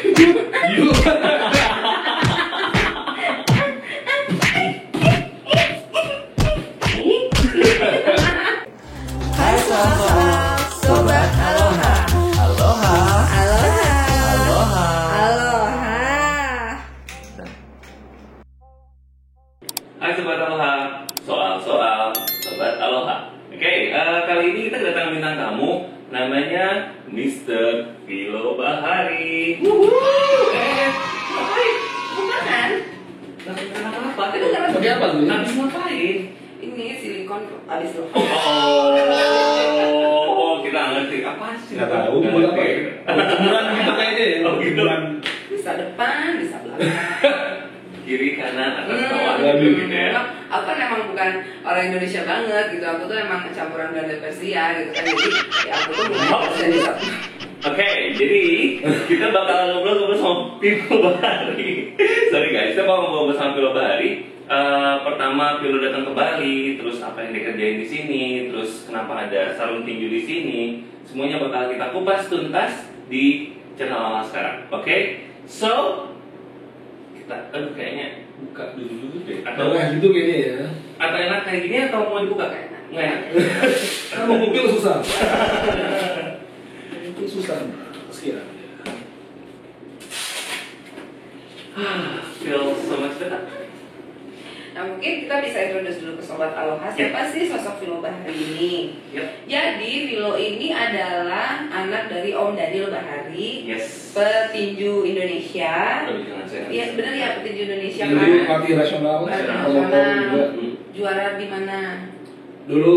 You. Hai sobat Aloha. Aloha. Aloha. Aloha. Aloha. Hai Sobat Aloha, soal-soal Sobat Aloha. Oke, kali ini kita kedatangan bintang tamu, namanya Mr. Vilo Bahari. Ngapain? Bukan. Kenapa? Pakai apa tuh? Habis ngapain? Ini silikon habis loh. Oh, kita nggak ngerti apa sih? Nggak tahu, buat apa ya? Kuburan gitu kayaknya ya. Oh, gitu. Kuburan. Bisa depan, bisa belakang. Kiri, kanan, atas, bawah, Waduh. gitu ya. Aku kan emang bukan orang Indonesia banget gitu. Aku tuh emang campuran Belanda Persia gitu kan. Jadi ya aku tuh mulai Persia di satu. Oke, jadi kita bakal ngobrol sama Vilo Bahari. Sorry guys, kita mau ngobrol sama Vilo Bahari. Pertama Vilo datang ke Bali, terus apa yang dikerjain di sini, terus kenapa ada sarung tinju di sini, semuanya bakal kita kupas tuntas di channel Lala sekarang. Oke, so kita kayaknya buka dulu deh. Atau gitu kayaknya ya. Atau enak kayak gini atau mau dibuka kayak nggak enak? Kan mau mobil susah. Itu susah. Sekian. Feel so much better. Nah mungkin kita bisa introduce dulu ke Sobat Aloha. Siapa sih sosok Vilo Bahari ini? Yep. Jadi Vilo ini adalah anak dari Om Daniel Bahari, Yes. petinju Indonesia. Aduh, jangan saya. Iya benar ya, petinju Indonesia Dulu kan. pelatih rasional, Nasional. promotor juga. Juara di mana? Dulu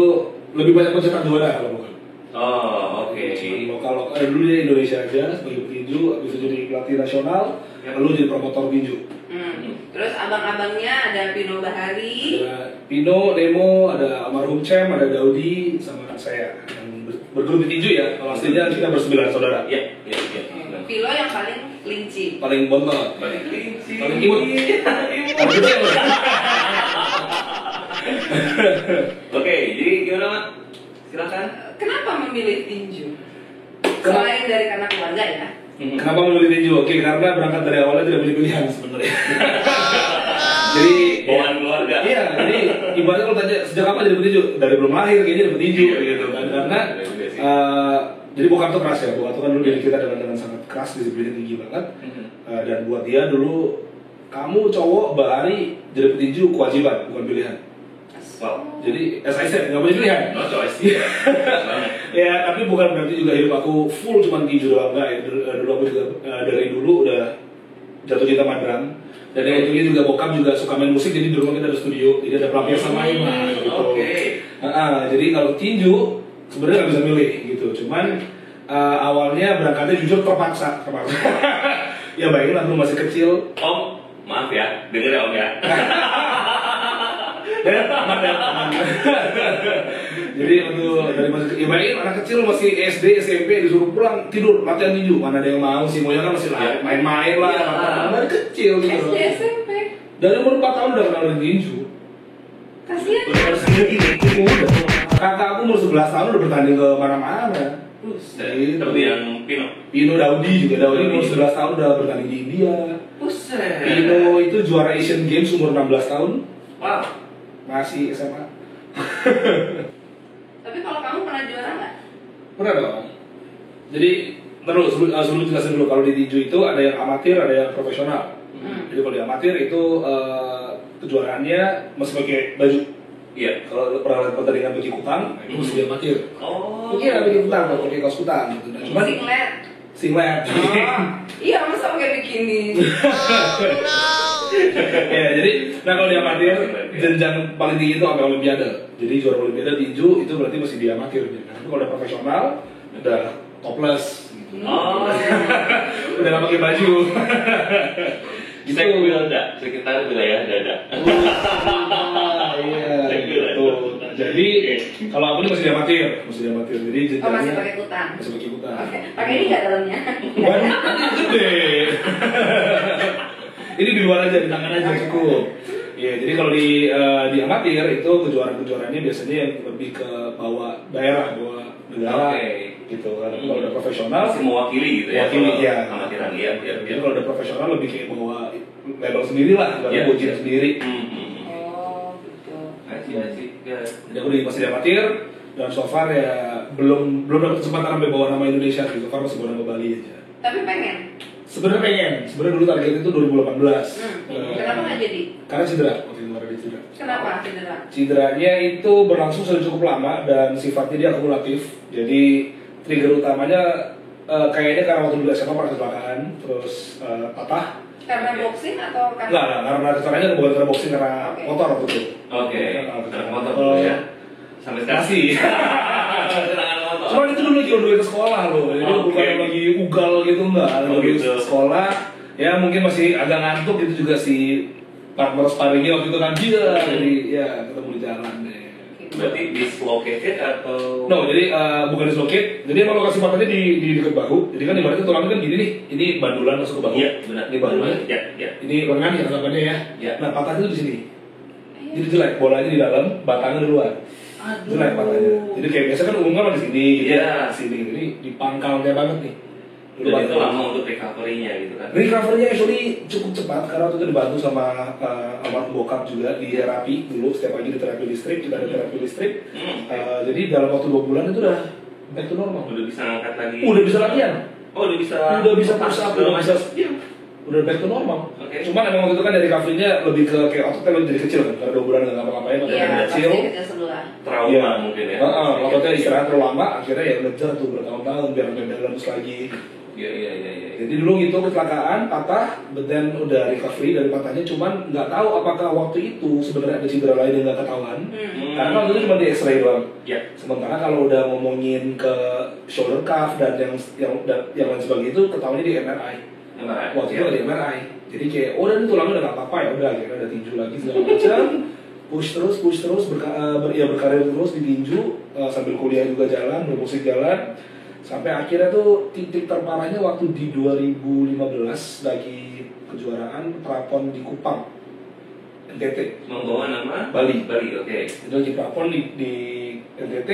lebih banyak mencetak juara kalau bukan. Oh, oke. Lokal dulu dia Indonesia aja sebagai petinju, habis itu jadi pelatih nasional, lalu jadi promotor tinju. Terus abang-abangnya ada Pino Bahari. Ada Pino, Nemo, ada almarhum Cem, ada Daudi, sama saya yang bergelut di tinju ya. Kalau aslinya kita bersembilan saudara. Iya. Vilo yang paling kelinci. Paling bontot, Paling kelinci. paling imut. Paling kecil. Oke, jadi gimana, Mak? Silakan. Kenapa memilih tinju? Selain dari karena keluarga ya. Kenapa memilih tinju? Oke, karena berangkat dari awalnya tidak punya pilihan sebenarnya. Jadi Bawaan keluarga. Iya, jadi ibaratnya kalau tanya sejak kapan jadi petinju? Dari belum lahir kayaknya jadi petinju gitu kan. Karena jadi bokap tuh keras ya, bokap tuh kan dulu didik kita dengan sangat keras, disiplinnya tinggi banget. Dan buat dia dulu, kamu cowok Bahari jadi petinju kewajiban, bukan pilihan. Wow. Jadi as I said, nggak punya pilihan. No choice. Ya, tapi bukan berarti juga hidup aku full cuma tinju doang, enggak ya. Dulu aku juga dari dulu udah jatuh cinta sama drum. Dan yang untungnya juga bokap juga suka main musik, jadi di rumah kita ada studio, jadi ada pelampiasan main lah gitu. Oke. Jadi kalau tinju sebenarnya nggak bisa milih gitu, cuman awalnya berangkatnya jujur terpaksa. Ya baiklah, lu masih kecil. Om, maaf ya, denger ya Om ya. Aman. Jadi waktu dari masih ya bayangin anak kecil masih SD SMP disuruh pulang tidur latihan tinju, mana ada yang mau sih, maunya kan masih main-main lah. Iya. Dari kecil gitu. SD SMP. Dari umur 4 tahun udah kenal tinju. Kasihan. Udah harus sendiri. Udah. Kakak aku umur 11 tahun udah bertanding ke mana-mana. Seperti yang Pino. Pino Daudi umur 11 tahun udah bertanding di India. Buset. Pino itu juara Asian Games umur 16 tahun. Wow. Masih SMA. Tapi kalau kamu pernah juara nggak? Pernah dong. Jadi terus sebelum jelasin dulu, kalau di tinju itu ada yang amatir, ada yang profesional. Jadi kalau di amatir itu kejuaraannya masih pakai baju. Iya. Kalau pernah lihat pertandingan bagi kutang, itu masih di amatir. Oh. Mungkin ada bagi kutang, kalau pakai kaos kutang gitu. Nah, cuman Singlet. singlet. Iya, masa pakai bikini. Ya, jadi kalau di amatir jenjang paling tinggi itu sampai olimpiade. Jadi juara olimpiade tinju itu berarti masih di amatir. Tapi kalau udah profesional udah topless gitu. Oh. Udah nggak pakai baju. Gitu. Sekitar wilayah dada. Iya, gitu. Jadi kalau aku ini masih di amatir. Jadi Oh, masih jenjangnya pakai kutang. masih pakai kutang. Oke. Pakai ini nggak dalamnya? Banyak gede. Ini di luar aja, di tangan aja cukup. Iya, jadi kalau di amatir itu kejuaraan-kejuaraannya biasanya yang lebih ke bawa daerah, bawa negara. Oke. gitu. Karena kalau udah profesional masih mewakili gitu ya. mewakili, kalau ya. amatiran ya. Jadi kalau udah profesional lebih kayak bawa label sendiri lah, baru bocil sendiri. Oh gitu. Asik. Ya. Jadi aku masih di amatir dan so far ya belum dapat kesempatan sampai bawa nama Indonesia gitu. So far masih bawa nama Bali aja. Tapi pengen. Sebenarnya dulu target itu 2018. Kenapa nggak jadi? Karena cedera, waktu itu ada cedera. Kenapa cedera? Cederanya itu berlangsung sudah cukup lama dan sifatnya dia akumulatif. Jadi trigger utamanya kayaknya karena waktu dulu SMA pernah kecelakaan, terus patah. Karena boxing atau karena? Enggak, karena kecelakaannya bukan karena boxing, karena motor waktu itu. Oke. Karena motor dulu ya. Sampai sekarang sih. Cuman itu dulu lagi on the way ke sekolah loh, jadi bukan lagi ugal gitu, enggak, lagi sekolah. Ya mungkin masih agak ngantuk gitu juga si partner sparringnya waktu itu kan dia, jadi ya ketemu di jalan deh. Berarti dislocated atau? No, jadi bukan dislocate, jadi emang lokasi patahnya di dekat bahu. Jadi kan ibaratnya tulangnya kan gini nih, ini bandulan masuk ke bahu. Iya, benar. Ini bandulan. Ya. Ini lengan ya anggapannya ya. Ya. Nah patahnya itu di sini. Jadi jelek, bolanya di dalam, batangnya di luar. Jelek patahnya. Jadi kayak biasa kan umumnya di sini, gitu. Iya. Sini, ini di pangkalnya banget nih. Dan itu lama untuk recovery-nya gitu kan? Recovery-nya actually cukup cepat karena waktu itu dibantu sama almarhum bokap juga di terapi dulu, setiap pagi di terapi listrik, kita ada terapi listrik. Jadi dalam waktu 2 bulan itu udah back to normal. Udah bisa ngangkat lagi? Udah bisa latihan. Oh udah bisa? Udah bisa push up, udah bisa, iya. Udah back to normal. Cuman emang waktu itu kan dari recovery-nya lebih ke kayak ototnya lebih jadi kecil kan, karena 2 bulan nggak ngapa-ngapain, ototnya Iya, kecil. pasti kecil sebelah. Trauma mungkin ya? Ototnya istirahat terlalu lama, akhirnya ya ngejar tuh bertahun-tahun biar balance lagi. Iya. Jadi dulu gitu kecelakaan, patah, but then udah recovery dari patahnya, cuman nggak tahu apakah waktu itu sebenarnya ada cedera lain yang nggak ketahuan. Karena waktu itu cuma di X-ray doang. Ya. Sementara kalau udah ngomongin ke shoulder cuff dan yang lain sebagainya itu ketahuannya di MRI. Waktu itu ada MRI. Jadi kayak, oh dan tulangnya udah nggak apa-apa ya, udah akhirnya ada tinju lagi segala macam. Push terus berkarir terus di tinju sambil kuliah juga jalan, bermusik jalan. Sampai akhirnya tuh titik terparahnya waktu di 2015 lagi kejuaraan prapon di Kupang, NTT. Membawa nama? Bali, oke. Itu lagi prapon di NTT,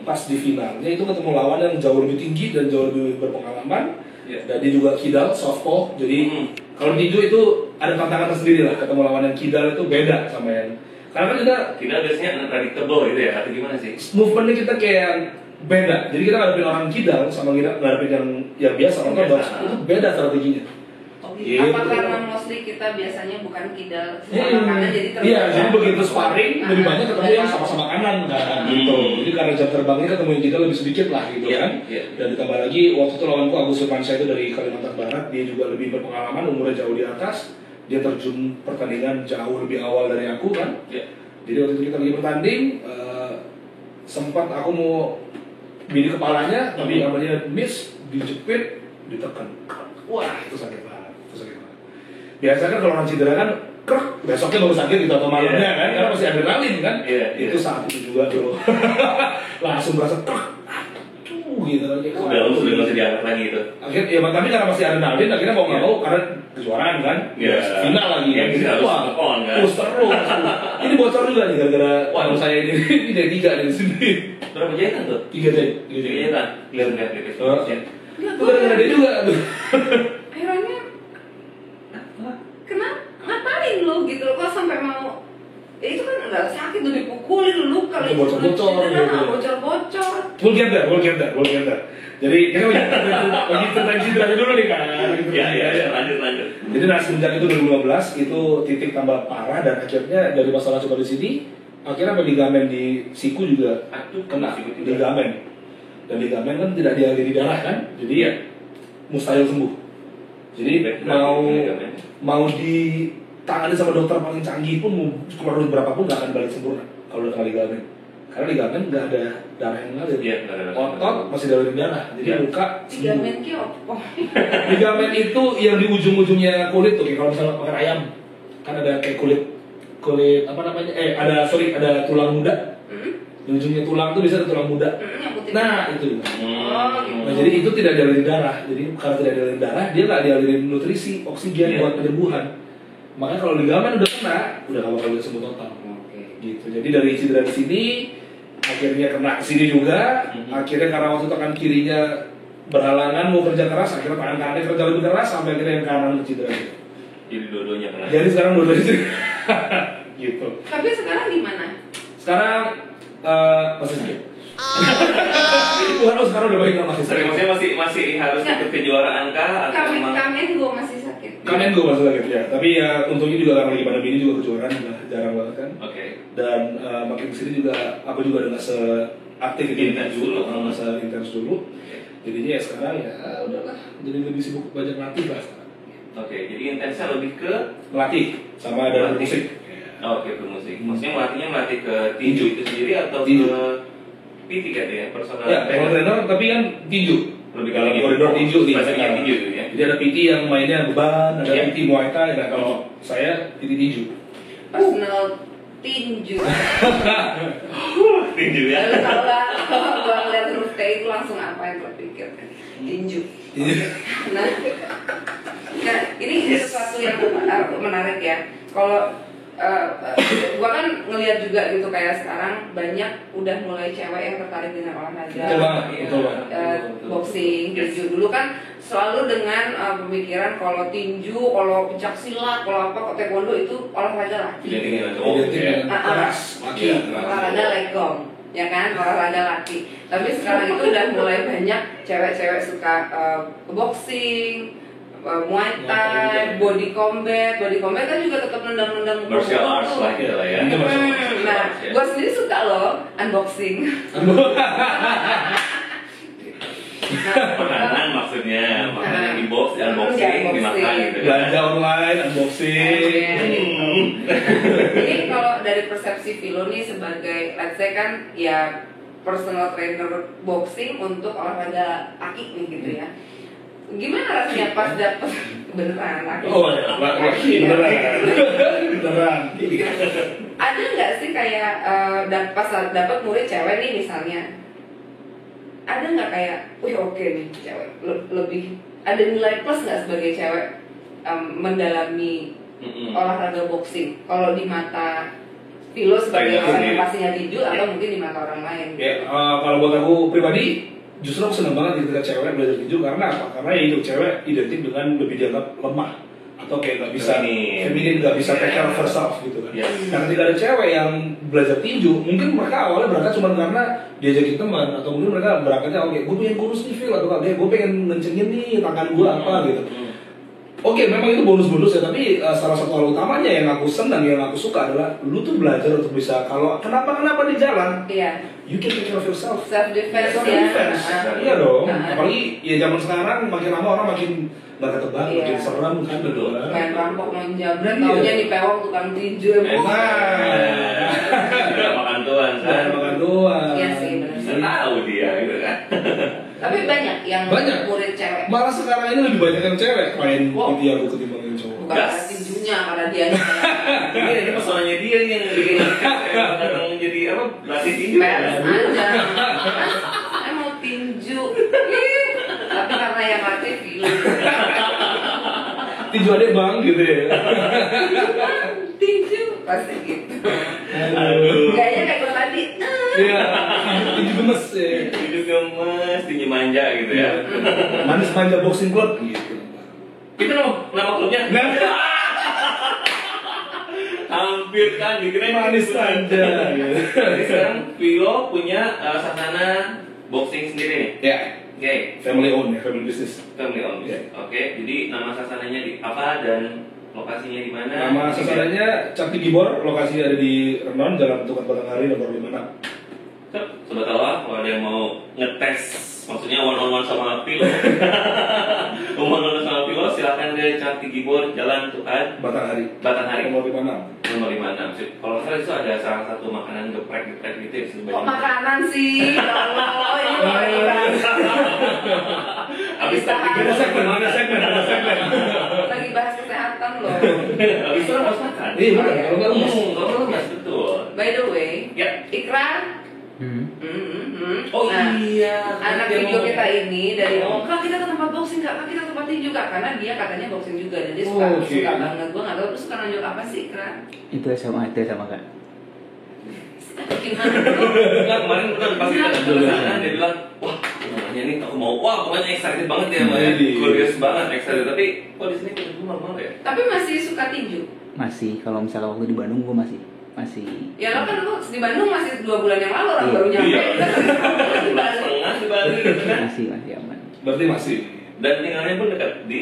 pas di finalnya itu ketemu lawan yang jauh lebih tinggi dan jauh lebih berpengalaman. Dan dia juga kidal, softball. Jadi kalau tinju itu ada tantangan tersendiri lah, ketemu lawan yang kidal itu beda sama yang. Karena kan kita biasanya unpredictable gitu ya, atau gimana sih? Movementnya kita kayak beda, jadi kita ngadepin orang kidal sama kita ngadepin yang biasa, orang box itu beda strateginya. Apa karena mostly kita biasanya bukan kidal sama kanan, jadi iya, jadi begitu sparring lebih banyak ketemu yang sama-sama kanan kan, gitu. Jadi karena jam terbangnya ketemu yang kidal lebih sedikit lah, gitu kan. Dan ditambah lagi waktu itu lawanku Agus Firmansyah itu dari Kalimantan Barat, dia juga lebih berpengalaman, umurnya jauh di atas, dia terjun pertandingan jauh lebih awal dari aku kan. Jadi waktu itu kita lagi bertanding, sempat aku mau bini kepalanya, tapi namanya miss, dijepit, ditekan. Wah, itu sakit banget, Biasanya kan kalau orang cedera kan, besoknya baru sakit gitu atau malamnya kan, karena masih adrenalin kan. Itu saat itu juga tuh, langsung berasa gitu. Udah nggak usah diangkat lagi itu. Akhirnya, ya tapi karena masih adrenalin, akhirnya mau nggak mau karena kejuaraan kan, final lagi kan. Wah, terus. Ini bocor juga nih gara-gara kalau saya ini dari 3 dari sini. Berapa jahitan tuh? 3 jahitan. Kelihatan nggak? Itu gara-gara dia juga. Akhirnya ngapain lo gitu lo, kok sampai mau itu kan nggak sakit tuh, dipukulin lu kalau itu bocor-bocor. We'll get there. Jadi kita lagi tentang cedera dulu nih kan. Ya, lanjut. Jadi semenjak itu 2015 itu titik tambah parah dan akhirnya dari masalah cuma di sini, akhirnya sampai ligamen di siku juga kena ligamen. Dan ligamen kan tidak dialiri darah kan, jadi ya mustahil sembuh. Jadi mau ditangani sama dokter paling canggih pun mau keluar duit berapapun nggak akan balik sempurna kalau udah kena ligamen. Karena ligamen nggak ada darah yang ngalir. Otot masih ada darah, jadi luka. Ligamen ki apa? Ligamen itu yang di ujung-ujungnya kulit tuh, kayak kalau misalnya makan ayam kan ada kayak kulit apa namanya? Ada tulang muda. Di ujungnya tulang tuh bisa ada tulang muda. Nah itu. Nah jadi itu tidak dialirin darah. Jadi karena tidak dialirin darah, dia nggak dialirin nutrisi, oksigen buat penyembuhan. Makanya kalau ligamen udah kena, udah nggak bakal bisa sembuh total. Gitu. Jadi dari cedera di sini, akhirnya kena kesini juga. Akhirnya karena waktu itu kan kirinya berhalangan mau kerja keras, akhirnya tangan kanannya kerja lebih keras sampai akhirnya yang kanan cedera. Jadi dua-duanya kena. Jadi sekarang dua-duanya cedera. Gitu. Tapi sekarang di mana? Sekarang masih sakit. Bukan, sekarang udah baik nggak masih sakit. Maksudnya masih harus ikut kejuaraan kah? Atau emang? Kamen gue masih sakit. Kamen gue masih sakit ya. Tapi ya untungnya juga karena lagi pandemi ini juga kejuaraan udah jarang banget kan. Oke. Dan makin kesini juga aku juga udah nggak seaktif Intens dulu. nggak seintens dulu. Jadinya ya sekarang ya udahlah, jadi lebih sibuk banyak latih lah sekarang. Oke, jadi intensnya lebih ke Melatih sama ada Melatih. musik. Oke, ke musik. Maksudnya melatih ke tinju itu sendiri atau Tinju. ke PT kan ya, personal Ya, kalau trainer tapi kan tinju. Lebih Dalam ke koridor tinju nih. Basicnya sekarang. tinju ya. Jadi ada PT yang mainnya beban, ada Ya. PT Muay Thai, nah kalau saya PT tinju. Personal tinju. Tinju ya. Lalu kalau gue ngeliat huruf T itu langsung apa yang gue pikir? Tinju. Nah, ini sesuatu yang menarik ya. Kalau gue kan ngeliat juga gitu kayak sekarang banyak udah mulai cewek yang tertarik dengan olahraga. Betul banget, betul banget. Boxing, tinju dulu kan selalu dengan pemikiran kalau tinju, kalau pencak silat, kalau apa, kok taekwondo itu olahraga laki. Identik dengan cowok Identik ya. dengan keras, laki ya, keras. Olahraga legong, ya kan, olahraga laki. Tapi sekarang itu udah mulai banyak cewek-cewek suka boxing, Muay Thai, body combat kan juga tetap nendang-nendang Martial arts lah gitu lah ya. Nah, gue sendiri suka loh unboxing. Makanan maksudnya, makanan di box, di unboxing, Di dimakan gitu kan. Belanja online, unboxing. Ini kalau dari persepsi Philo nih sebagai, let's say kan ya personal trainer boxing untuk olahraga laki nih gitu ya. Gimana rasanya pas dapet beneran laki? Oh, laki beneran. Ada nggak sih kayak pas dapet murid cewek nih misalnya? Ada nggak kayak, wih oke nih cewek lebih ada nilai plus nggak sebagai cewek mendalami olahraga boxing? Kalau di mata Philo sebagai orang yang pastinya tinju atau mungkin di mata orang lain? Ya, kalau buat aku pribadi, justru aku seneng banget ketika cewek belajar tinju karena apa? Karena ya itu cewek identik dengan lebih dianggap lemah atau kayak nggak bisa feminin, nggak bisa take care of herself gitu kan. Nah ketika ada cewek yang belajar tinju, mungkin mereka awalnya berangkat cuma karena diajakin teman atau mungkin mereka berangkatnya oke, gue pengen kurus nih Phil atau kayak gue pengen ngencengin nih tangan gue apa gitu. Oke, memang itu bonus-bonus ya, tapi salah satu hal utamanya yang aku senang, yang aku suka adalah lu tuh belajar untuk bisa kalau kenapa di jalan, you can take care of yourself. Self defense ya. Self-defense. Iya dong. Apalagi ya zaman sekarang makin lama orang makin nggak ketebak, makin serem kan gitu. Main rampok, main jambret, taunya di pewok tukang tinju. Tidak makan tuan, Tidak makan tuan. Iya sih, benar. Tahu dia gitu kan. Tapi banyak yang murid cewek. Malah sekarang ini lebih banyak yang cewek main PT aku ketimbang yang cowok. Bukan karena tinjunya, karena dianya. Ini pesonanya dia nih yang bikin kadang jadi apa? Latih tinju. Pers aja. Saya mau tinju. Tapi karena yang latih film. Tinju adek bang gitu ya. Tinju pasti gitu. Aduh. Kayaknya kayak gue tadi. Iya. Tinju gemes ya. Tinju gemes, tinju manja gitu ya. Manis manja boxing club gitu. Itu nama klubnya. Hampir kan dikirain Manis manja. Jadi sekarang Philo punya sasana boxing sendiri nih. Ya. Oke. Family owned ya, family business. Family owned. Oke. Jadi nama sasananya di apa dan lokasinya di mana? Nama sasarannya Cakti Gibor, lokasinya ada di Renon, Jalan Tukat Batanghari nomor 56. Sobat Tawa, kalau ada yang mau ngetes, maksudnya one on one sama Philo, one on one sama Philo, silakan ke Cakti Gibor, Jalan Tukat Batanghari nomor 56. nomor 56. Kalau nggak salah itu ada salah satu makanan geprek gitu ya. Kok makanan sih? Oh, ini mau dibahas. Abis tadi Ada segmen. Lagi bahas kesehatan loh. abis itu harus makan. Iya, benar. Kalau nggak lemes. Kalau lemes betul. By the way, Ya. Ikra. Oh Nah, iya. anak video kita ini dari kak kita ke tempat boxing kak kita ke tempat tinju kak karena dia katanya boxing juga dan dia suka banget. Gue nggak tahu lu suka nunjuk apa sih Ikra? Itu SMA itu sama kak. Gimana? Enggak, kemarin kan pas kita datang ke sana dia bilang, wah namanya nih aku mau, wah pokoknya excited banget ya, curious banget, excited. Tapi kok di sini kita normal ya? Tapi masih suka tinju? Masih, kalau misalnya waktu di Bandung gue masih. Ya lo kan lu di Bandung masih 2 bulan yang lalu orang baru nyampe. Iya. Setengah di Bali gitu kan? Masih aman. Berarti masih. Dan tinggalnya pun dekat di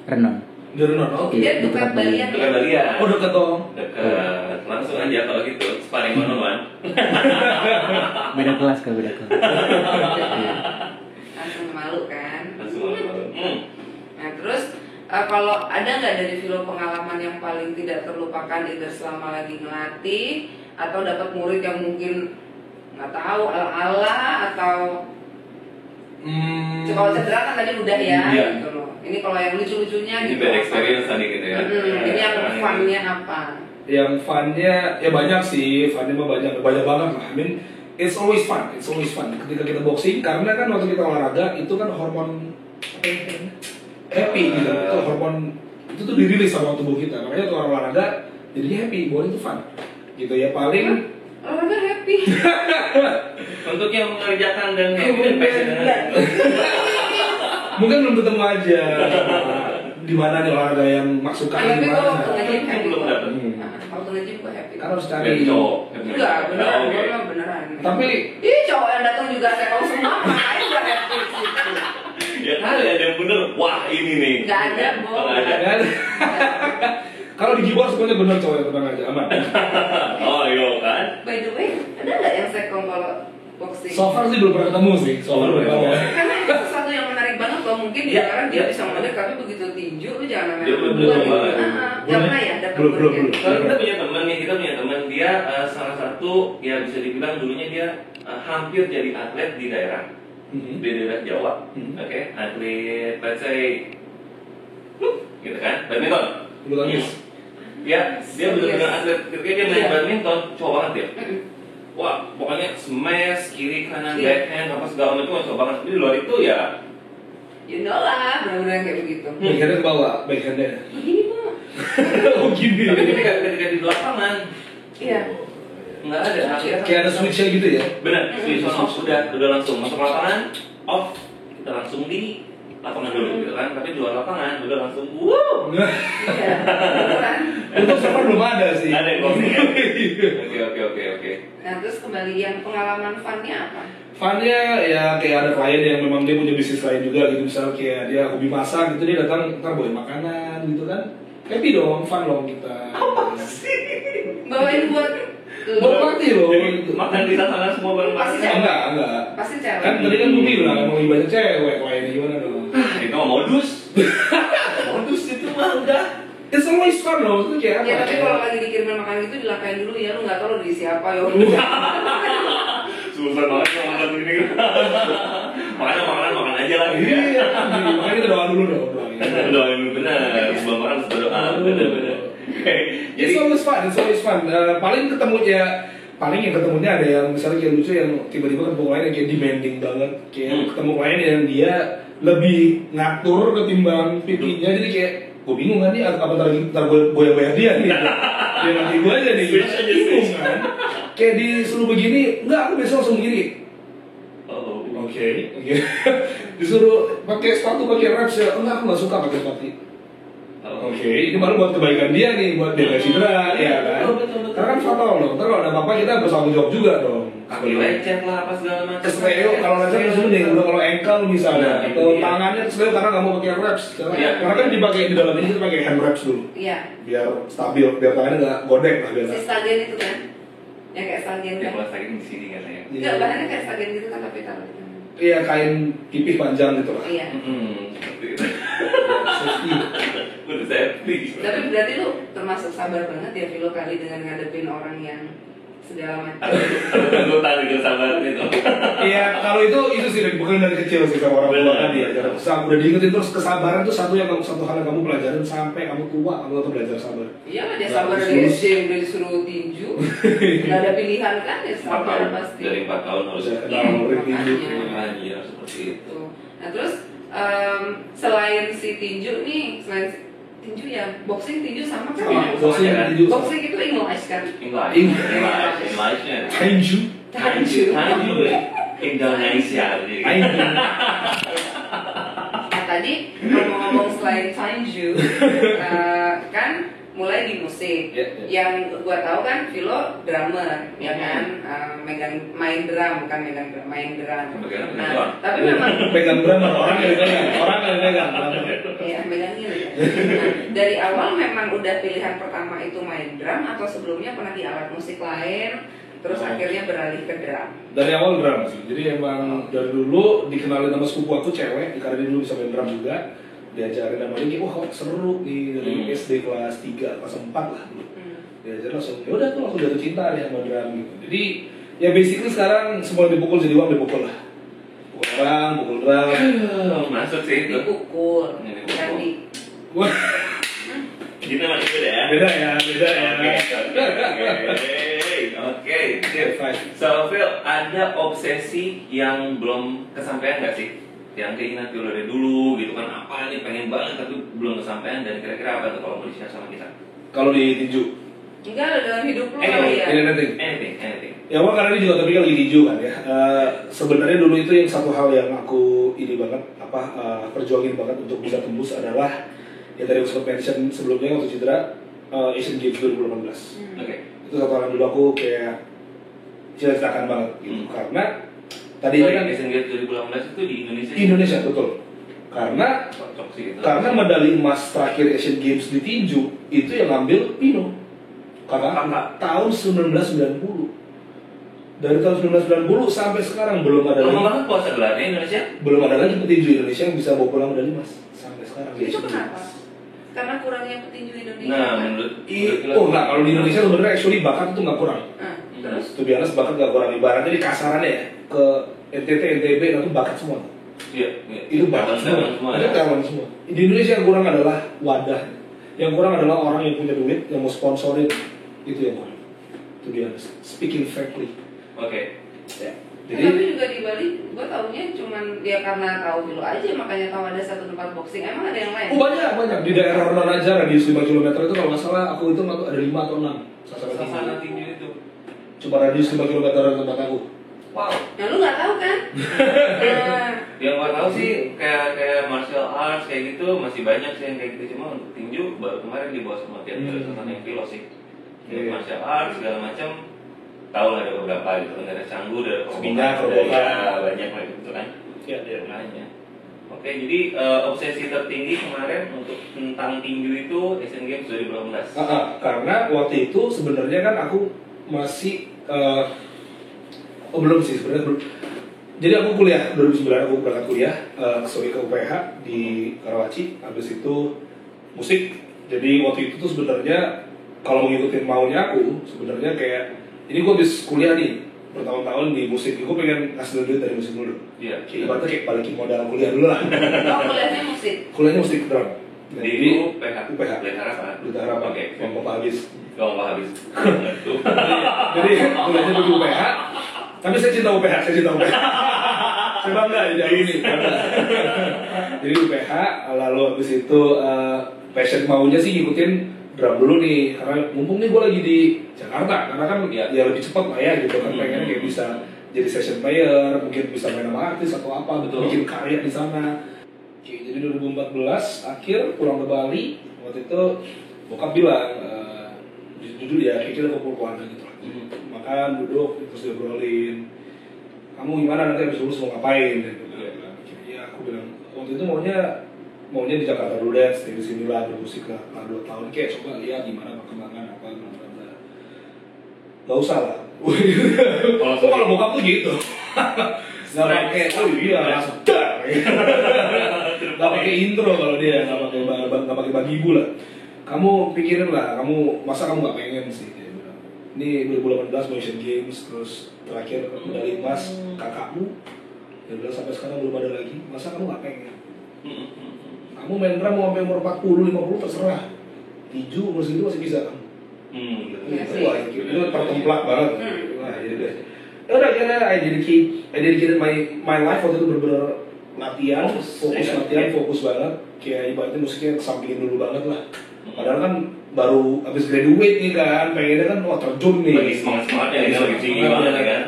Renon. Di Renon, Oh, oke. dia dekat Balian dekat ya? Balian. Oh dekat dong. Dekat, langsung aja kalau gitu, sparring one-on-one. Beda kelas kalau beda kelas. Iya. Langsung malu kan? Langsung one-on-one. Nah terus kalau ada nggak dari Vilo pengalaman yang paling tidak terlupakan either selama lagi ngelatih atau dapat murid yang mungkin nggak tahu ala-ala atau kalau cedera kan tadi udah ya Iya. gitu loh. Ini kalau yang lucu-lucunya Ini gitu. bad apa? experience tadi gitu ya. Ini yang fun-nya apa? Yang funnya ya banyak sih, funnya mah banyak banget lah. I mean, it's always fun. Ketika kita boxing, karena kan waktu kita olahraga itu kan hormon apa ya, happy gitu. Itu hormon itu tuh dirilis sama tubuh kita. Makanya waktu orang olahraga jadinya happy, buat itu fun. Gitu ya paling. Olahraga happy. Untuk yang mengerjakan dan happy dan passion. Mungkin belum ketemu aja. Di mana nih olahraga yang masukkan Tapi di gue mana? waktu nge-gym happy. Belum dapet. Waktu nge-gym gue happy. Kan harus cari. Dari cowok. Enggak, beneran, Oke. gue mah beneran. Tapi Ih, cowok yang datang juga saya tahu semua, makanya gue happy gitu. Ya kali ada yang bener, wah ini nih. Nggak ada, Bo. Oh, nggak ada. kan? Kalau di keyboard semuanya benar cowok yang tenang aja aman. Oh iya kan. By the way, ada nggak yang sekong kalau boxing? So far sih belum pernah ketemu sih. So far belum ketemu. Karena itu sesuatu yang menarik banget loh. Mungkin di orang dia bisa model, tapi begitu tinju lu jangan Dia namanya belum banget. Nggak pernah ya dapat Belum, murid belum. yang- Kalau kita punya teman dia salah satu ya bisa dibilang dulunya dia hampir jadi atlet di daerah di daerah Jawa, oke, atlet let's say gitu kan, badminton. Bulu tangkis. Ya, dia benar-benar atlet. Ketika dia main badminton, cowok banget ya. Wah, pokoknya smash kiri kanan Iya. backhand apa segala macam cowok banget. Di luar itu ya, You know lah, benar-benar kayak begitu. Backhandnya ke bawah, backhandnya. Begini mah. Oh gini. tapi ketika di lapangan Iya. nggak ada. Kayak ada switchnya gitu ya. Benar, switch on off udah langsung masuk lapangan, off kita langsung di lapangan dulu gitu kan. Tapi di luar lapangan udah langsung wuh. Iya. Beneran. Untuk so far belum ada sih. Ada yang boxing ya? Oke. Nah terus kembali yang pengalaman funnya apa? Funnya ya kayak ada klien yang memang dia punya bisnis lain juga gitu, misalnya kayak dia hobi masak gitu, dia datang ntar bawain makanan gitu kan, happy dong, fun dong kita. Bawain buat Buat party loh. Jadi gitu. makan di sana semua bareng Pasti bareng. Enggak. pasti cewek. Kan tadi kan gue bilang mau lebih banyak cewek, kliennya gimana dong? Itu mah modus. Modus itu mah udah. It's always fun loh, itu kayak apa? Ya tapi kalau lagi dikirimin makan gitu dilakain dulu ya, lu nggak tahu lu diisi apa ya. Susah banget kalau makan begini. Makan aja lah gitu ya. Iya, makanya kita doa dulu dong. Doain benar, sebelum makan harus berdoa. Benar. It's always fun. Paling yang ketemunya ada yang misalnya kayak lucu yang tiba-tiba ketemu klien yang kayak demanding banget, kayak ketemu klien yang dia lebih ngatur ketimbang pipinya, jadi kayak gue bingung kan nih apa ntar gue bayar dia nih, dia nanti gue aja nih, bingung kan, kayak disuruh begini, enggak aku besok langsung begini. Oh, Oke. Disuruh pakai sepatu pakai reps ya, enggak aku nggak suka pakai sepatu. Oke, ini baru buat kebaikan dia nih, buat dia nggak cedera, ya kan? Betul. Karena kan fatal loh, ntar kalau ada apa-apa kita bertanggung jawab juga dong. kaki lecet lah apa segala macam. Kesleo, kalau lecet itu mending, udah kalau ankle misalnya, Nah, atau iya. tangannya kesleo karena nggak mau pakai reps. Iya. Karena kan dipakai di dalam ini kita pakai hand reps dulu, Iya. biar stabil, biar tangannya nggak godek lah biar. Si stagen itu kan, yang kayak stagen Ya kan. kalau sakit di sini katanya. Enggak, bahannya kayak stagen gitu kan tapi taruh. Iya, kain pipih panjang gitu lah. Iya. Seperti itu. Safety. Udah safety. Tapi berarti lu termasuk sabar banget ya Vilo kali dengan ngadepin orang yang segala macam. Gue tahu juga sabar itu. Iya, kalau itu sih bukan dari kecil sih sama orang tua Benar. kan ya. Udah diingetin terus, kesabaran itu satu hal yang kamu pelajarin sampai kamu tua, kamu tetap belajar sabar. Iya lah dia sabar dari SD udah disuruh tinju, nggak ada pilihan kan ya 4 sabar tahun. pasti. Dari 4 tahun harus Dalam murid tinju. Iya seperti itu. Tuh. Nah terus selain si tinju nih, selain tinju ya, boxing tinju sama kan Sama, ya? boxing kan? tinju sama. Boxing itu English kan? English-nya. Taiju. Tanju Indonesia. Taiju. Nah tadi ngomong-ngomong selain Tanju, kan mulai di musik. Yang gua tahu kan Vilo drummer, ya kan, main drum kan, main drum. Nah, tapi memang Pegang drum orang yang pegang. ya megangin ya. Nah, dari awal memang udah pilihan pertama itu main drum atau sebelumnya pernah di alat musik lain, terus akhirnya beralih ke drum. Dari awal drum sih. Jadi emang dari dulu dikenalin sama sepupu aku cewek, karena dia dulu bisa main drum juga. Diajarin sama dia, wah kok seru nih dari SD kelas 3, kelas 4 lah dulu. Diajarin langsung, ya udah tuh langsung jatuh cinta deh sama drum gitu. Jadi ya basically sekarang semua dipukul jadi uang dipukul lah. Pukul orang, pukul drum. Masuk sih itu. Dipukul, kan di Wah, Kita masih beda ya. beda ya. Oke. So Phil, ada obsesi yang belum kesampaian nggak sih? Yang keinginan Phil dari dulu gitu kan, apa nih pengen banget tapi belum kesampaian, dan kira-kira apa tuh kalau mau di-share sama kita? Kalau di tinju, enggak dalam hidup lu kali ya. Anything. ya gua karena ini juga tapi lagi tinju kan ya. Sebenarnya dulu itu yang satu hal yang aku ini banget perjuangin banget untuk bisa tembus adalah ya tadi aku sempat mention sebelumnya waktu cedera Asian Games 2018. Oke. Itu satu hal yang dulu aku kayak cita-citakan banget gitu. Karena tadi Sorry, kan Asian Games 2018 itu di Indonesia. Indonesia betul. Karena Cocok sih gitu. karena medali emas terakhir Asian Games di tinju itu yang ngambil Pino. Kakak tahun 1990. Dari tahun 1990 sampai sekarang belum ada Lama lagi. banget puasa gelarnya Indonesia. Belum ada lagi petinju Indonesia yang bisa bawa pulang medali emas sampai sekarang. di Itu Asian kenapa? Games. Karena kurangnya petinju Indonesia. Nah, kan? menurut Enggak, kalau di Indonesia sebenarnya actually bakat itu nggak kurang. Terus Itu biasa bakat nggak kurang. Ibaratnya di kasarannya ya ke NTT, NTB itu bakat semua. Iya. Itu bakat semua. Itu talent semua. Di Indonesia yang kurang adalah wadah. Yang kurang adalah orang yang punya duit yang mau sponsorin. Itu yang kurang. Itu dia. Speaking frankly. Oke. Ya. tapi Jadi juga di Bali, gue taunya cuman dia karena tahu dulu aja, makanya tahu ada satu tempat boxing. Emang ada yang lain? banyak di daerah Ronan aja radius 5 km itu kalau nggak salah aku itu ada 5 atau 6 Sasana tinju itu. Coba radius 5 km dari tempat aku. Wow. Ya lu nggak tahu kan? Nah, Yang gua tahu sih kayak martial arts kayak gitu masih banyak sih yang kayak gitu, cuma untuk tinju baru kemarin dibawa sama tiap Sasana yang Philo sih. Kayak martial arts segala macam tahu lah ada beberapa gitu, ada canggu, ada Sepindah, kerobokan, kerobokan. banyak lah gitu kan. Iya. Makanya. Oke, jadi obsesi tertinggi kemarin untuk tentang tinju itu Asian Games 2018. Karena waktu itu sebenarnya kan aku masih belum sih sebenarnya belum. Jadi aku kuliah 2009 aku berangkat kuliah ke UPH di Karawaci, habis itu musik. Jadi waktu itu tuh sebenarnya kalau mengikuti maunya aku sebenarnya kayak ini gue habis kuliah nih bertahun-tahun di musik, gue pengen ngasih duit dari musik dulu. Iya. Kayak ibaratnya kayak balikin modal kuliah dulu lah. oh kuliahnya musik. Kuliahnya musik drum. Di UPH. UPH. Pelita Harapan. Pelita Harapan. Oke. Yang bapak habis. Kalau nggak habis. Jadi kuliahnya di UPH. Tapi saya cinta UPH, saya bangga jadi ini. Jadi UPH, lalu habis itu passion maunya sih ngikutin drum dulu nih, karena mumpung nih gue lagi di Jakarta, karena kan ya lebih cepat lah ya gitu kan, pengennya kayak bisa jadi session player, mungkin bisa main sama artis atau apa, Betul. bikin karya di sana. Oke, jadi 2014 akhir pulang ke Bali, waktu itu bokap bilang, jujur ya kayak kita kumpul keluarga gitu lah. Makan, duduk, terus diobrolin, kamu gimana nanti habis lulus mau ngapain? Dan gue bilang, ya aku bilang waktu itu maunya di Jakarta dulu deh, stay di sini lah, bermusik lah, 2 tahun kayak coba lihat gimana perkembangan apa bla. Gak usah lah. Kalau bokap tuh gitu. Gak pakai, oh iya langsung dar. Gak pakai intro kalau dia, gak pakai bagibu lah. Kamu pikirin lah, masa kamu gak pengen sih? Dia bilang. Ini 2018 Asian Games, terus terakhir medali emas kakakmu. Dia bilang sampai sekarang belum ada lagi, masa kamu gak pengen? Kamu main drum mau sampai umur 40, 50 terserah. Tinju umur segitu masih bisa kamu. Wah, itu pertemplak banget. Wah, jadi deh. Ya udah kira I dedicated my life waktu itu benar-benar latihan, fokus latihan, fokus banget. Kayak ibaratnya musiknya kesampingin dulu banget lah. Padahal kan baru habis graduate nih kan, pengennya kan wah terjun nih. Lagi semangat-semangatnya, ini lagi tinggi banget kan.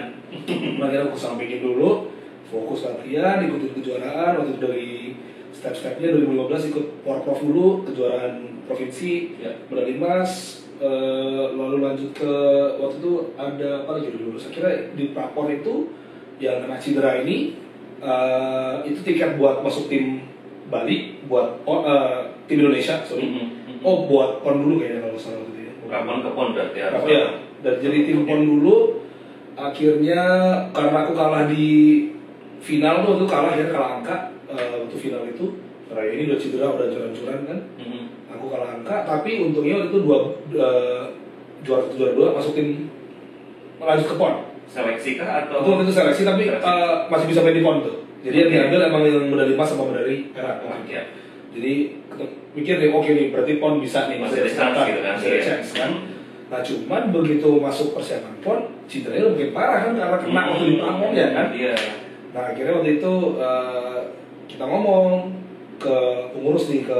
Makanya aku kesampingin dulu, fokus latihan, ikutin kejuaraan. Waktu itu dari step-stepnya 2015 ikut Porprov dulu, kejuaraan provinsi, medali emas. Lalu lanjut ke waktu itu ada apa lagi dulu? Saya kira di Prapon itu yang kena cedera ini itu tiket buat masuk tim Bali, buat tim Indonesia, sorry. Oh buat PON dulu kayaknya kalau salah waktu itu ya. Prapon ke PON berarti ya? Ya, dan jadi tim PON dulu. Akhirnya karena aku kalah di final tuh, kalah angka waktu final itu. Karena ini udah cedera, udah curan-curan kan. Aku kalah angka, tapi untungnya waktu itu juara 2 masukin lanjut ke PON. Seleksi kah atau? Waktu itu seleksi tapi masih bisa main di PON tuh. Jadi yang diambil emang yang medali emas sama medali perak. Ya. Jadi mikir nih, oke nih berarti PON bisa nih, masih ada chance gitu kan? Masih ada chance kan. Nah cuman begitu masuk persiapan PON, cederanya mungkin parah kan karena kena waktu di Prapon ya kan. Iya. Nah akhirnya waktu itu kita ngomong ke pengurus nih, ke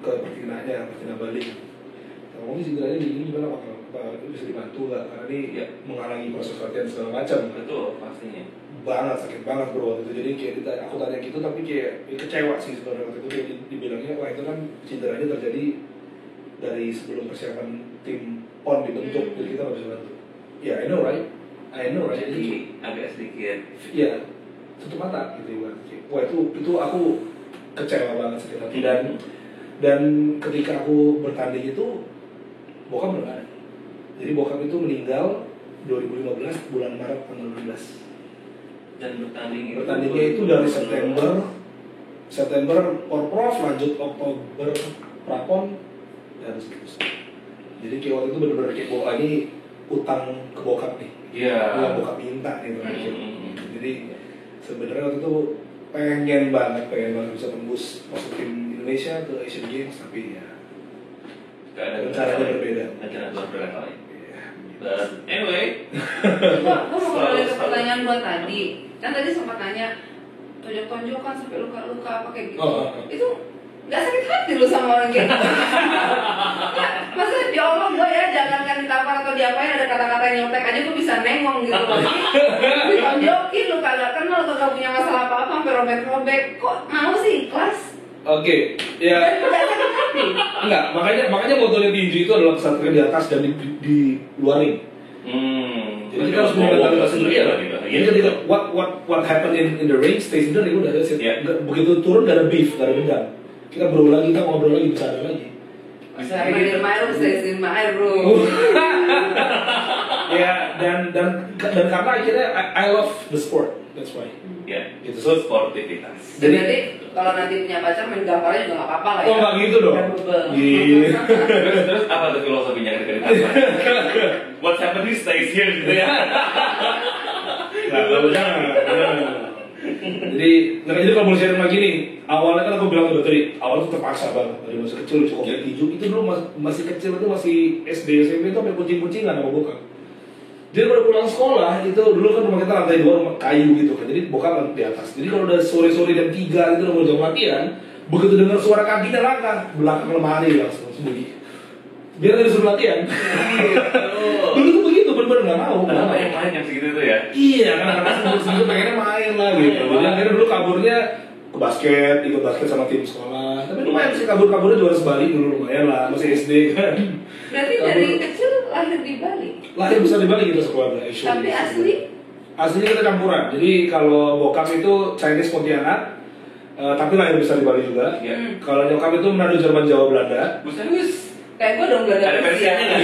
Pertina Bali. Kita ngomong cederanya gini gimana Pak, bisa dibantu nggak? Karena ini menghalangi proses latihan segala macam. Betul, pastinya. Banget, sakit banget bro waktu itu. Jadi kayak aku tanya gitu tapi kayak kecewa sih sebenarnya waktu itu. Kayak dibilangnya wah itu kan cederanya terjadi dari sebelum persiapan tim PON dibentuk, jadi kita nggak bisa bantu. Ya I know right. Jadi agak sedikit. Iya, tutup mata gitu ibaratnya. Wah itu aku kecewa banget sakit hati dan ketika aku bertanding itu bokap belum ada. Jadi bokap itu meninggal 2015 bulan Maret tanggal 12. Dan bertandingnya itu dari September Porprov, lanjut Oktober Prapon dan seterusnya. Jadi kayak waktu itu benar-benar kayak bawa ini utang ke bokap nih. Iya. Yang bokap minta gitu kan. Jadi sebenarnya waktu itu pengen banget bisa tembus masuk tim Indonesia ke Asian Games tapi ya caranya berbeda. Caranya berbeda kali. But anyway, Gue mau kembali ke pertanyaan gue tadi. Kan tadi sempat nanya tonjok-tonjokan sampai luka-luka apa kayak gitu. Itu nggak sakit hati lu sama orang gitu? Ya, maksudnya ya Allah gue ya jangankan ditampar atau diapain, ada kata-kata yang nyontek aja gue bisa nengong gitu loh. Ditonjokin lu kagak kenal, kagak punya masalah apa-apa sampai robek-robek. Kok mau sih ikhlas? Oke, ya enggak, makanya motonya tinju itu adalah kesatuan di atas dan di luar ring. Jadi kita harus mentalitas sendiri ya. Jadi what happened in the ring stays in the ring udah ada sih. Begitu turun gak ada beef, gak ada dendam. Kita berulang lagi, kita ngobrol lagi, bercanda lagi. Saya in my room, stays in my room. Ya dan karena akhirnya I love the sport, that's why. Ya, itu sportivitas. Jadi kalau nanti punya pacar main gambarnya juga nggak apa-apa lah ya. Oh nggak gitu dong. Iya. Terus apa tuh filosofinya ketika ditanya? What's happening stays here gitu ya. Jadi kalau mau sharing lagi nih, awalnya kan aku bilang tadi, awalnya tuh terpaksa banget dari masa kecil cukup tinju. Itu dulu masih kecil itu masih SD SMP itu sampai kucing-kucingan sama bokap. Jadi kalau pulang sekolah itu dulu kan rumah kita lantai 2 rumah kayu gitu kan, jadi bokap di atas. Jadi kalau udah sore-sore jam 3 itu udah mau jam latihan, begitu dengar suara kakinya langkah belakang lemari langsung sembunyi. Biar ada disuruh latihan. Dulu tuh begitu, bener-bener nggak mau. Kenapa yang main yang segitu tuh ya? Iya, karena segitu pengennya main lah gitu. Jadi akhirnya dulu kaburnya ke basket, ikut basket sama tim sekolah. Tapi lumayan sih kabur-kaburnya juara sebalik dulu lumayan lah, masih SD kan. Berarti dari kecil lahir di Bali? Lahir besar di Bali gitu sekeluarga. Tapi asli? Aslinya kita campuran. Jadi kalau bokap itu Chinese Pontianak, tapi lahir besar di Bali juga. Kalau nyokap itu Manado, Jerman, Jawa, Belanda. Buset. Kayak gue dong Belanda. Ada versinya nggak?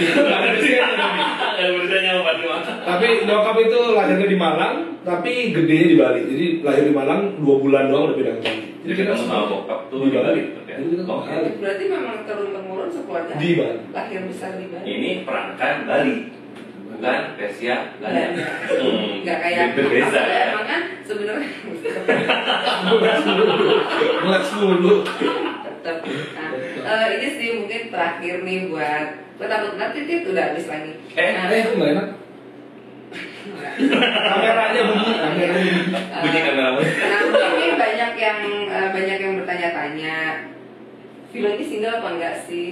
Ada versinya apa cuma? Tapi nyokap itu lahirnya di Malang, tapi gedenya di Bali. Jadi lahir di Malang 2 bulan doang udah pindah ke Bali. Jadi kita sama bokap tuh di Bali. Jadi kita ke Bali. Berarti memang turun-temurun sekeluarga Di Bali. lahir besar di Bali. Ini peranakan Bali, bukan Persia Belanda. Nggak kayak berbeda ya. emang kan sebenarnya Ngeles dulu. tetap. Nah, ini sih mungkin terakhir nih buat takut nanti udah habis lagi. Nggak enak. Kameranya bunyi. Bunyi kamera. Nah, ini banyak yang bertanya-tanya. Vilo ini single apa enggak sih?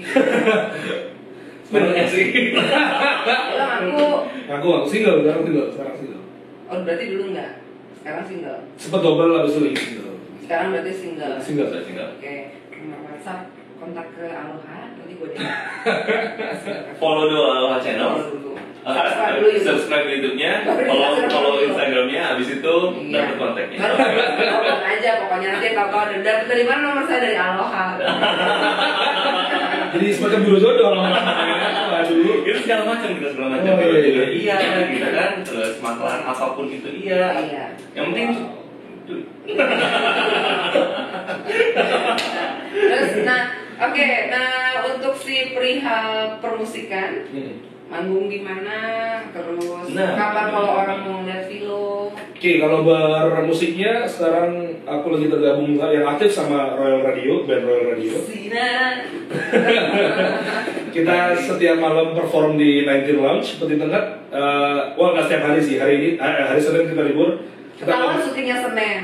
Sebenarnya sih. Bilang Aku single, sekarang single. oh berarti dulu enggak? Sekarang single. Sempet double habis itu lagi single. Sekarang berarti single. Single. Oke, nomor WhatsApp kontak ke Aloha, nanti gue DM. Follow dulu Aloha channel. Follow dulu. Subscribe dulu YouTube. Subscribe YouTube-nya, Baru follow dulu. Instagram-nya, habis itu Iya. dapat kontaknya. Baru aja pokoknya nanti tahu-tahu dapat dari mana nomor saya dari Aloha. Jadi semacam biro jodoh lama-lama. Aduh. Itu segala macam kita segala macam. Oh, iya. Iya, gitu kan. Terus masalah apapun itu iya. Iya. Yang penting Terus oke, untuk si perihal permusikan, manggung di mana, terus Nah. kapan kalau orang mau lihat Vilo. Oke, kalau bermusiknya sekarang aku lagi tergabung yang aktif sama Royal Radio, band Royal Radio. Sinar. Kita setiap malam perform di 19 Lounge seperti Tengah. Wah nggak setiap hari sih, hari ini hari Senin kita libur. Kita Ketahuan syutingnya Senin.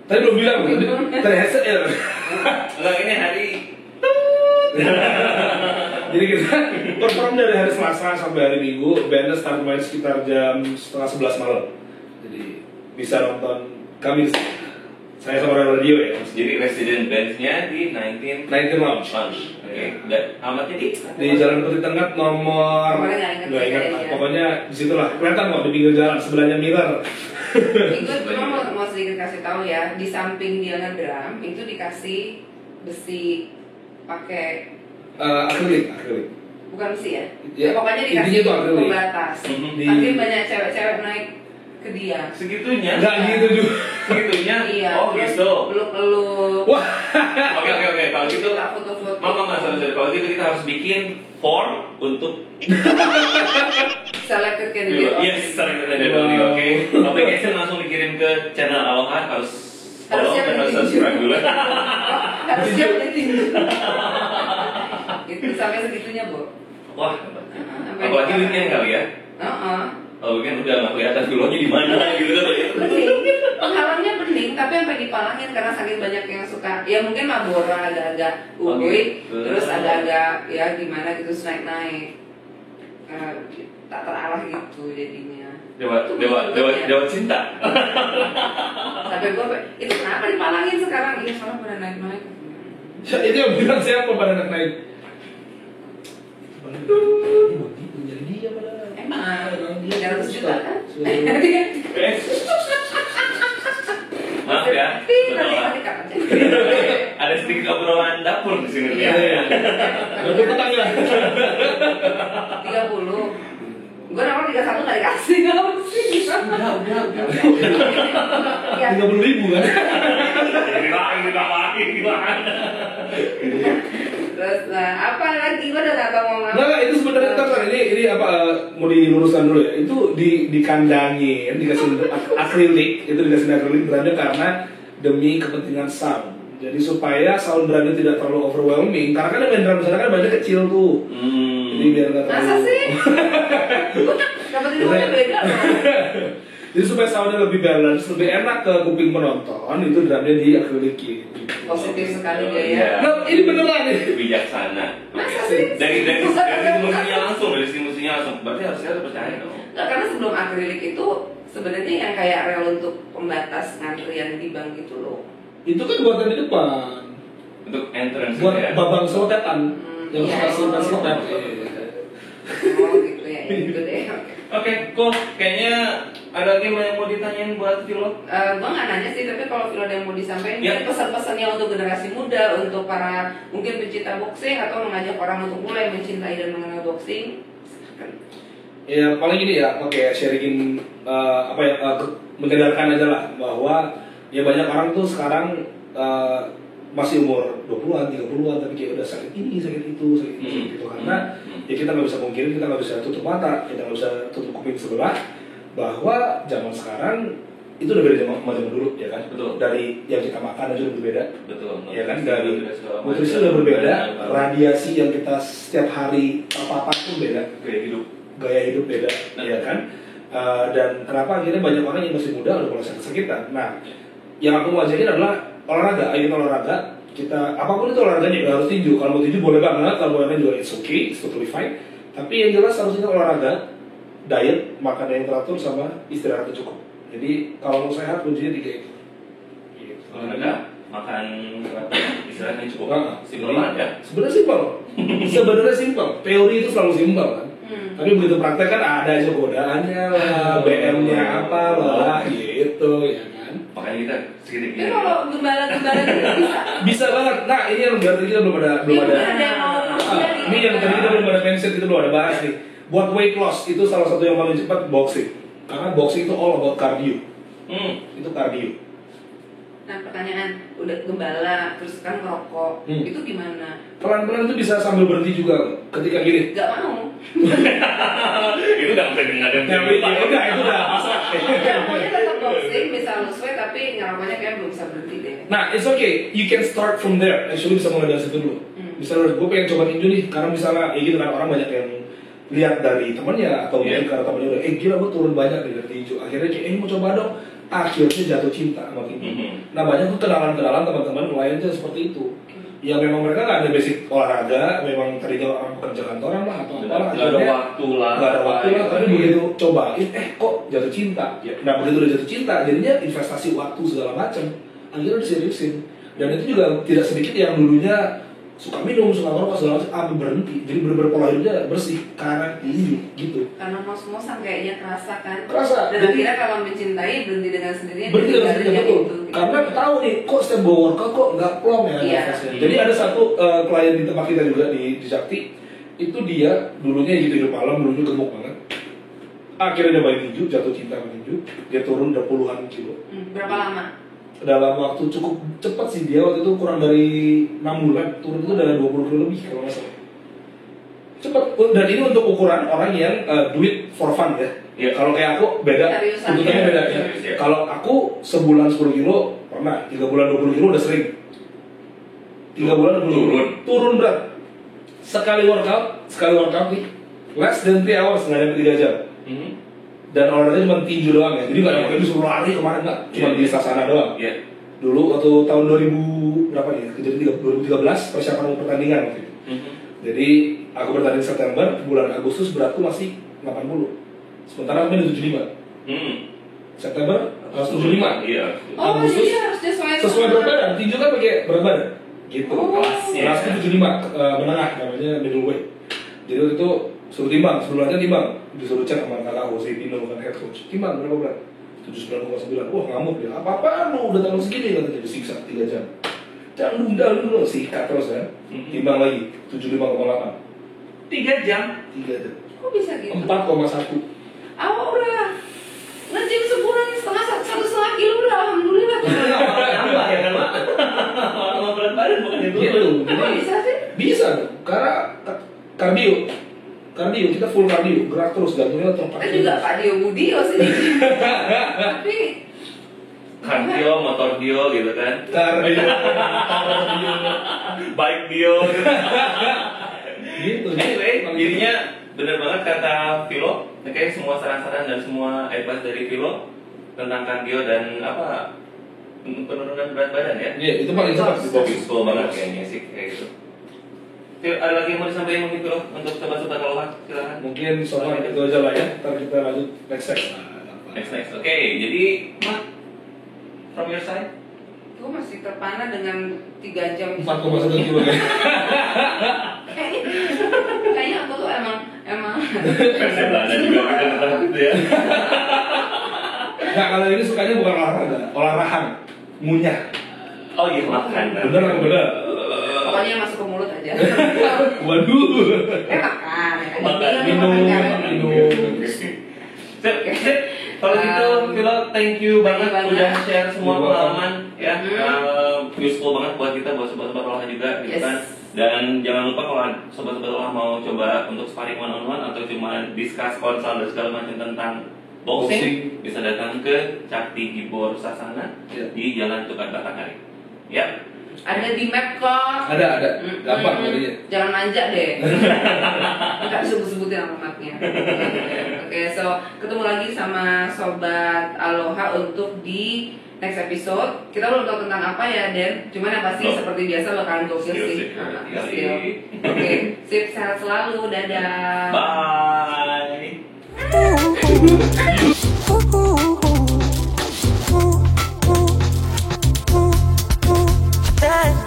tadi belum bilang, tadi headset ya. enggak ini hari Jadi kita perform dari hari Selasa sampai hari Minggu. Bandnya start main sekitar jam setengah 11 malam. Jadi bisa nonton kami. Saya sama Royal Radio ya. jadi resident band-nya di 19 Lounge. Oke. Dan alamatnya Di Jalan Putih Tengah nomor Nomornya nggak ingat lah. ya. Pokoknya disitulah kelihatan kok di pinggir jalan sebelahnya Mirror. Itu cuma mau sedikit kasih tahu ya, di samping dia ngedrum itu dikasih besi pakai Akrilik. bukan besi ya? Ya, Pokoknya intinya dikasih itu akrilik. pembatas. Di- Tapi banyak cewek-cewek naik ke dia. segitunya. Enggak gitu juga. Segitunya. Iya. Oh, terus gitu. peluk-peluk. Wah, Oke. Kalau gitu Kita foto-foto. sorry. Kalau gitu kita harus bikin form untuk Selected candidate. yes, sering kita dari dulu, Wow. oke. Application langsung dikirim ke channel Aloha harus follow Harusnya dan harus ditinju. subscribe dulu. Harus siap ditinju. Itu sampai segitunya, Bu. Wah, Sampai apalagi di- weekend kali ya. Heeh. Kalau weekend udah nggak kelihatan dulunya di mana gitu kan. Bening, penghalangnya bening, tapi sampai dipalangin karena saking banyak yang suka. Ya mungkin Marlboro agak-agak ubi, Oke. terus agak-agak ya gimana gitu naik-naik. Tak terarah gitu jadinya. Dewa cinta. Sampai gue, itu kenapa dipalangin sekarang? Iya soalnya pada naik-naik. itu yang bilang siapa pada naik. Jadi dia pada. Emang 300 juta kan? Maaf ya. Nanti cut aja. Ada sedikit obrolan dapur di sini Iya. ya. Berapa tetangga? 30. Gue nomor 31 gak dikasih, gak sih? Udah. Ya. 30.000 kan? Lagi gimana? Terus apa lagi? Gue udah gak tau ngomong apa. Nah, itu sebenarnya ntar ini apa mau diluruskan dulu ya. Itu dikandangin, dikasih akrilik, itu dikasih akrilik brandnya karena demi kepentingan sound. Jadi supaya sound brandnya tidak terlalu overwhelming. Karena kan main drum sana kan brandnya kecil tuh. Jadi biar nggak terlalu. Masa sih? Dapat ilmunya beda loh. Jadi supaya soundnya lebih balance, lebih enak ke kuping penonton, itu drumnya diakrilikin. Positif sekali dia ya. Nah, ini beneran nih. Bijaksana. Masa sih? Dari musiknya langsung. Berarti harusnya harus percaya dong. Nggak, karena sebelum akrilik itu sebenarnya yang kayak rel untuk pembatas ngantrian di bank gitu loh. Itu kan buatan di depan. Untuk entrance Buat ya. babang selotetan. Yang Iya. suka selotet. Oh gitu ya, gitu deh. Oke, cool. Kayaknya ada lagi yang mau ditanyain buat Vilo? Gue nggak nanya sih, tapi kalau Vilo ada yang mau disampaikan, Ya. mungkin pesan-pesannya untuk generasi muda, untuk para mungkin pencinta boxing atau mengajak orang untuk mulai mencintai dan mengenal boxing. Ya paling ini ya, oke sharingin menyadarkan aja lah bahwa ya banyak orang tuh sekarang masih umur 20-an, 30-an tapi kayak udah sakit ini, sakit itu, sakit itu karena ya kita nggak bisa mungkin, kita nggak bisa tutup mata, kita nggak bisa tutup kuping sebelah bahwa zaman sekarang itu udah beda zaman dulu ya kan. Betul. Dari yang kita makan aja udah berbeda. Betul. Ya kan, dari nutrisi udah berbeda, radiasi yang kita setiap hari apa pun beda, Gaya hidup. gaya hidup beda, ya kan. Dan kenapa akhirnya banyak orang yang masih muda udah mulai sakit-sakitan. Nah, yang aku mau ajakin adalah olahraga. Ayo olahraga. Kita apapun itu olahraganya, nggak harus tinju. Kalau mau tinju boleh banget, kalau mau main juga it's okay, it's totally fine. Tapi yang jelas harusnya olahraga, diet, makan yang teratur, sama istirahat yang cukup. Jadi kalau mau sehat kuncinya 3 itu. Gitu. Olahraga, makan istirahat yang cukup. Simpel Jadi, banget ya. Sebenarnya simpel. Sebenarnya simpel. Teori itu selalu simpel kan. Tapi begitu praktek kan ada aja godaannya lah, BM-nya apa lah, gitu ya kan. Makanya kita sedikit Tapi kalau gembala-gembala itu bisa. Bisa banget. Nah ini yang berarti kita belum ada. Ada yang mau nih. Ini yang tadi kita belum ada mention, itu belum ada bahas nih. Buat weight loss itu salah satu yang paling cepat boxing. Karena boxing itu all about cardio. Itu cardio. Nah pertanyaan, udah gembala, terus kan ngerokok, itu gimana? Pelan-pelan itu bisa sambil berhenti juga. Ketika gini. Gak mau. Itu udah sampai dengan ada Ya udah itu udah pasrah. Pokoknya tetap boxing, bisa lose weight, tapi ngerokoknya kayak belum bisa berhenti deh. Nah, it's okay. You can start from there. Actually bisa mulai dari situ dulu. Misalnya gue pengen coba tinju nih, karena misalnya ya gitu kan orang banyak yang lihat dari temennya atau mungkin karena temennya udah, gila gue turun banyak nih dari tinju. Akhirnya kayak, mau coba dong. Akhirnya jatuh cinta sama tinju. Nah banyak tuh kenalan-kenalan teman-teman lain tuh seperti itu. Ya memang mereka nggak ada basic olahraga, memang tadinya orang pekerja kantoran lah atau apa. Nggak ada waktu lah. Nggak ada waktu lah, tapi begitu cobain, kok jatuh cinta. Nah begitu udah jatuh cinta, jadinya investasi waktu segala macam. Akhirnya diseriusin. Dan itu juga tidak sedikit yang dulunya suka minum, suka ngerokok segala macam, sampai berhenti. Jadi bener-bener pola hidupnya bersih karena tinju gitu. Karena mos-mosan kayaknya kerasa kan. Kerasa. Dan akhirnya kalau mencintai berhenti dengan sendirinya. Berhenti dengan sendirinya, betul. Gitu. Karena tahu nih, kok setiap bawa workout kok nggak plong ya Iya. nafasnya. Jadi ada satu klien di tempat kita juga di Sakti, itu dia dulunya gitu hidup malam, dulunya gemuk banget. Akhirnya dia main tinju, jatuh cinta sama tinju, dia turun udah puluhan kilo. Berapa lama? Dalam waktu cukup cepat sih, dia waktu itu kurang dari 6 bulan turun itu udah 20 kilo lebih kalau nggak salah. Cepat. Dan ini untuk ukuran orang yang do it for fun ya. Iya. Kalau kayak aku beda, Seriusan. tuntutannya beda ya. Serius, ya. Kalau aku sebulan 10 kilo pernah, 3 bulan 20 kilo udah sering. 3 bulan 20 kilo turun berat. Sekali workout nih less than 3 hours, nggak nyampe 3 jam. Dan olahraganya cuma tinju doang ya, jadi nggak ada pakai disuruh lari kemarin nggak, cuma di sasana doang. Dulu waktu tahun 2000 berapa nih? Kejadian 2013 persiapan pertandingan waktu itu. Jadi aku bertanding September, bulan Agustus beratku masih 80. Sementara aku main di 75. September 75. Iya. Oh Agustus iya, harus sesuai berat badan. Tinju kan pakai berat badan. Gitu. Oh. Kelasku 75 menengah namanya middleweight. Jadi waktu itu suruh timbang, sebelum latihan timbang, disuruh cek sama kakak aku, si Pino kan head coach. Timbang berapa berat? 79,9. Wah ngamuk dia. Apa-apaan lu udah tambah segini katanya, disiksa 3 jam. Jangan nunda dulu, sikat terus kan. Timbang lagi 75,8. 3 jam. 3 jam. Kok bisa gitu? 4,1. Awak udah nge-gym sebulan satu setengah kilo udah alhamdulillah. Tambah ya kan, Mak? Sama berat badan bukan yang Gitu. dulu. Emang bisa sih? Bisa tuh, karena kardio, kita full kardio, gerak terus, jantungnya Kita terpakai. juga cardio budio sih. Tapi Kardio, motor dio gitu kan. Kardio, Bike dio. gitu. Anyway, jadinya bener banget kata Vilo. Kayak semua saran-saran dan semua advice dari Vilo tentang kardio dan apa penurunan berat badan ya. Iya, itu paling cepat di box. Useful banget kayaknya sih kayak gitu. Vilo, ada lagi yang mau disampaikan mungkin Vilo untuk sobat-sobat keluhan? Silakan. Mungkin soal itu aja lah ya. Ntar kita lanjut next. Next. Oke, jadi Mak, from your side? gue masih terpana dengan 3 jam. 4,1 kilo ya. Kayaknya aku tuh emang Versi Belanda juga gitu ya. Nah kalau ini sukanya bukan olahraga, ngunyah. Oh iya, makan. Bener apa bener? pokoknya masuk ke mulut aja. Waduh. Makan. Minum. Sip. Kalau gitu, Vilo, thank you banget udah share semua pengalaman ya. Useful banget buat kita, buat sobat-sobat olah juga gitu kan. Dan jangan lupa kalau sobat-sobat olah mau coba untuk sparring one on one atau cuma discuss konsol dan segala macam tentang boxing, bisa datang ke Cakti Gibor Sasana di Jalan Tukar Batanghari. Ya. Ada di map kok. Ada. Gampang jadinya. Jangan manja deh. Enggak disebut-sebutin nama mapnya. Oke, so ketemu lagi sama Sobat Aloha untuk di next episode. Kita belum tahu tentang apa ya, Den. Cuman yang pasti seperti biasa bakalan gokil sih. Skill. Oke, sip, sehat selalu. Dadah. Bye. That